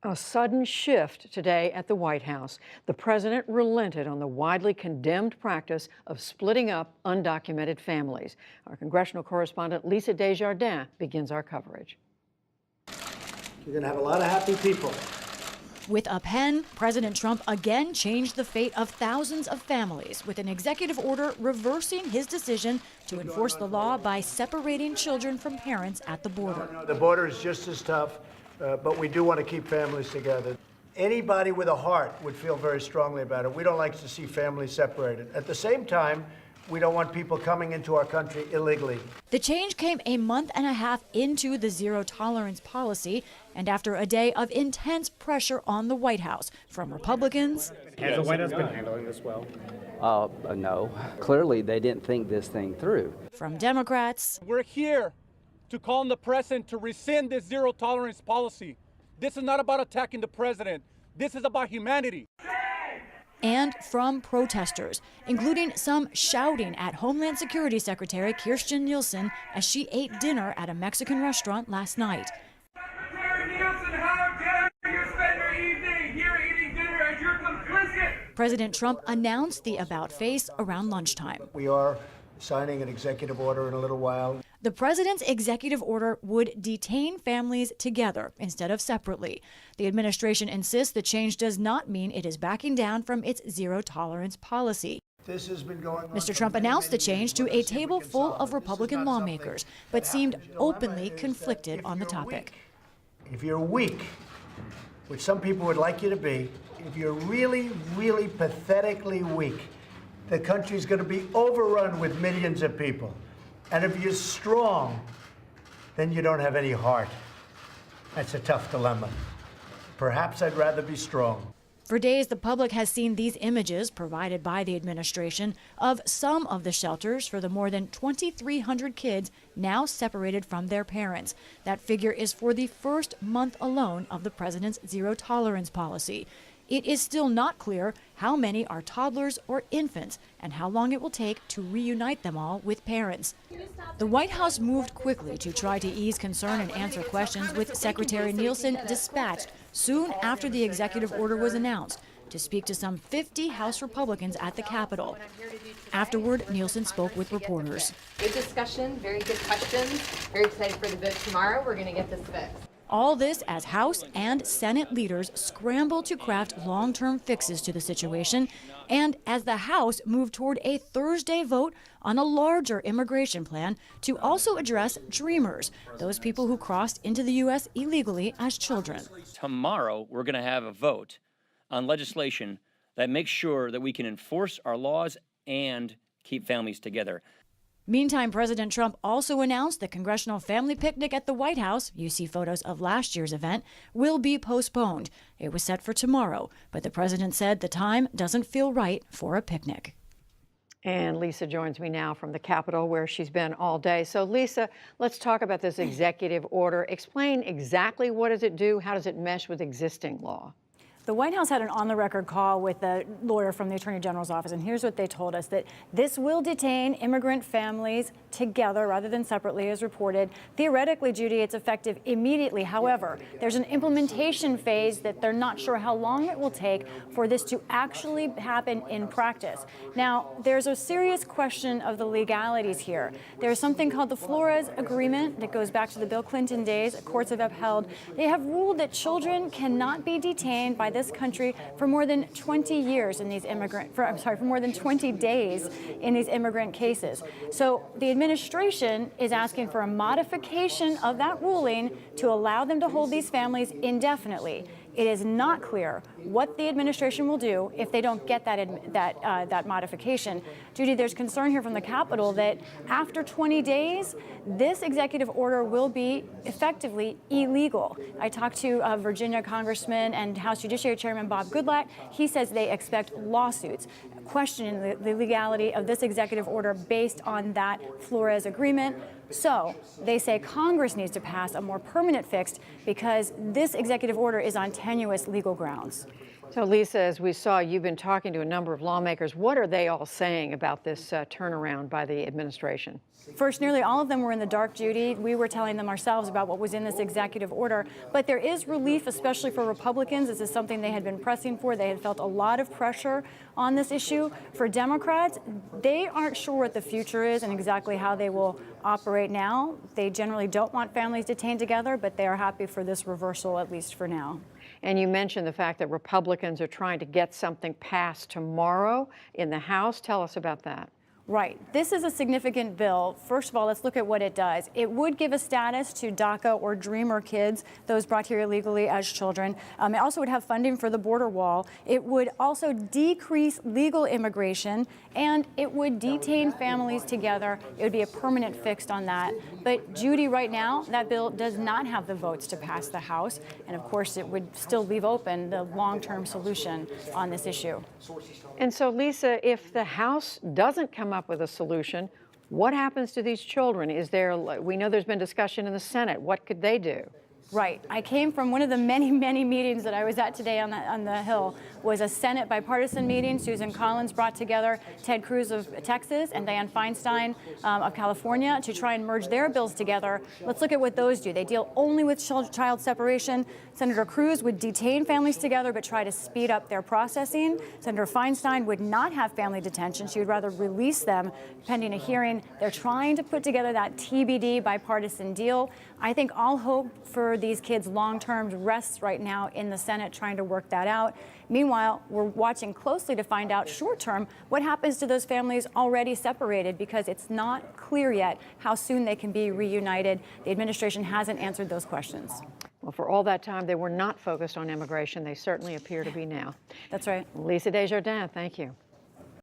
A sudden shift today at the White House. The president relented on the widely condemned practice of splitting up undocumented families. Our congressional correspondent Lisa Desjardins begins our coverage. You're going to have a lot of happy people. With a pen, President Trump again changed the fate of thousands of families with an executive order reversing his decision to enforce the law by separating children from parents at the border. The border is just as tough, but we do want to keep families together. Anybody with a heart would feel very strongly about it. We don't like to see families separated. At the same time, we don't want people coming into our country illegally. The change came a month and a half into the zero tolerance policy and after a day of intense pressure on the White House from Republicans. Has the White House been handling this well? No. Clearly, they didn't think this thing through. From Democrats. We're here to call on the president to rescind this zero tolerance policy. This is not about attacking the president. This is about humanity. And from protesters, including some shouting at Homeland Security Secretary Kirstjen Nielsen as she ate dinner at a Mexican restaurant last night. Secretary Nielsen, how dare you spend your evening here eating dinner and you're complicit? President Trump announced the about face around lunchtime. We are signing an executive order in a little while. The president's executive order would detain families together instead of separately. The administration insists the change does not mean it is backing down from its zero tolerance policy. This has been going on. Mr. Trump announced the change to a table full of Republican lawmakers, but seemed openly conflicted on the topic. If you're weak, which some people would like you to be, if you're really, really pathetically weak, the country's going to be overrun with millions of people. And if you're strong, then you don't have any heart. That's a tough dilemma. Perhaps I'd rather be strong. For days, the public has seen these images provided by the administration of some of the shelters for the more than 2,300 kids now separated from their parents. That figure is for the first month alone of the president's zero tolerance policy. It is still not clear how many are toddlers or infants and how long it will take to reunite them all with parents. The White House moved quickly to try to ease concern and answer questions, with Secretary Nielsen dispatched soon after the executive order was announced to speak to some 50 House Republicans at the Capitol. Afterward, Nielsen spoke with reporters. Good discussion, very good questions. Very excited for the vote tomorrow. We're going to get this fixed. All this as House and Senate leaders scramble to craft long-term fixes to the situation, and as the House moved toward a Thursday vote on a larger immigration plan to also address dreamers, those people who crossed into the U.S. illegally as children. Tomorrow, we're going to have a vote on legislation that makes sure that we can enforce our laws and keep families together. Meantime, President Trump also announced the Congressional Family Picnic at the White House, you see photos of last year's event, will be postponed. It was set for tomorrow, but the president said the time doesn't feel right for a picnic. And Lisa joins me now from the Capitol, where she's been all day. So, Lisa, let's talk about this executive order. Explain exactly what does it do? How does it mesh with existing law? The White House had an on-the-record call with a lawyer from the Attorney General's office, and here's what they told us, that this will detain immigrant families together rather than separately, as reported. Theoretically, Judy, it's effective immediately. However, there's an implementation phase that they're not sure how long it will take for this to actually happen in practice. Now, there's a serious question of the legalities here. There's something called the Flores Agreement that goes back to the Bill Clinton days. Courts have upheld. They have ruled that children cannot be detained by this country for more than 20 years in these for more than 20 days in these immigrant cases. So the administration is asking for a modification of that ruling to allow them to hold these families indefinitely. It is not clear what the administration will do if they don't get that modification. Judy, there's concern here from the Capitol that after 20 days, this executive order will be effectively illegal. I talked to Virginia Congressman and House Judiciary Chairman Bob Goodlatte. He says they expect lawsuits questioning the legality of this executive order based on that Flores Agreement. So they say Congress needs to pass a more permanent fix because this executive order is on tenuous legal grounds. So, Lisa, as we saw, you've been talking to a number of lawmakers. What are they all saying about this turnaround by the administration? First, nearly all of them were in the dark, Judy. We were telling them ourselves about what was in this executive order. But there is relief, especially for Republicans. This is something they had been pressing for. They had felt a lot of pressure on this issue. For Democrats, they aren't sure what the future is and exactly how they will operate now. They generally don't want families detained together, but they are happy for this reversal, at least for now. And you mentioned the fact that Republicans are trying to get something passed tomorrow in the House. Tell us about that. Right. This is a significant bill. First of all, let's look at what it does. It would give a status to DACA or Dreamer kids, those brought here illegally as children. It also would have funding for the border wall. It would also decrease legal immigration, and it would detain families together. It would be a permanent fix on that. But, Judy, right now, that bill does not have the votes to pass the House. And, of course, it would still leave open the long-term solution on this issue. And so, Lisa, if the House doesn't come up with a solution, what happens to these children? We know there's been discussion in the Senate. What could they do? Right. I came from one of the many, many meetings that I was at today on the Hill, was a Senate bipartisan meeting. Susan Collins brought together Ted Cruz of Texas and Dianne Feinstein of California to try and merge their bills together. Let's look at what those do. They deal only with child separation. Senator Cruz would detain families together but try to speed up their processing. Senator Feinstein would not have family detention. She would rather release them pending a hearing. They're trying to put together that TBD bipartisan deal. I think all hope for these kids long-term rests right now in the Senate trying to work that out. Meanwhile, we're watching closely to find out short-term what happens to those families already separated, because it's not clear yet how soon they can be reunited. The administration hasn't answered those questions. Well, for all that time, they were not focused on immigration. They certainly appear to be now. That's right. Lisa Desjardins, thank you.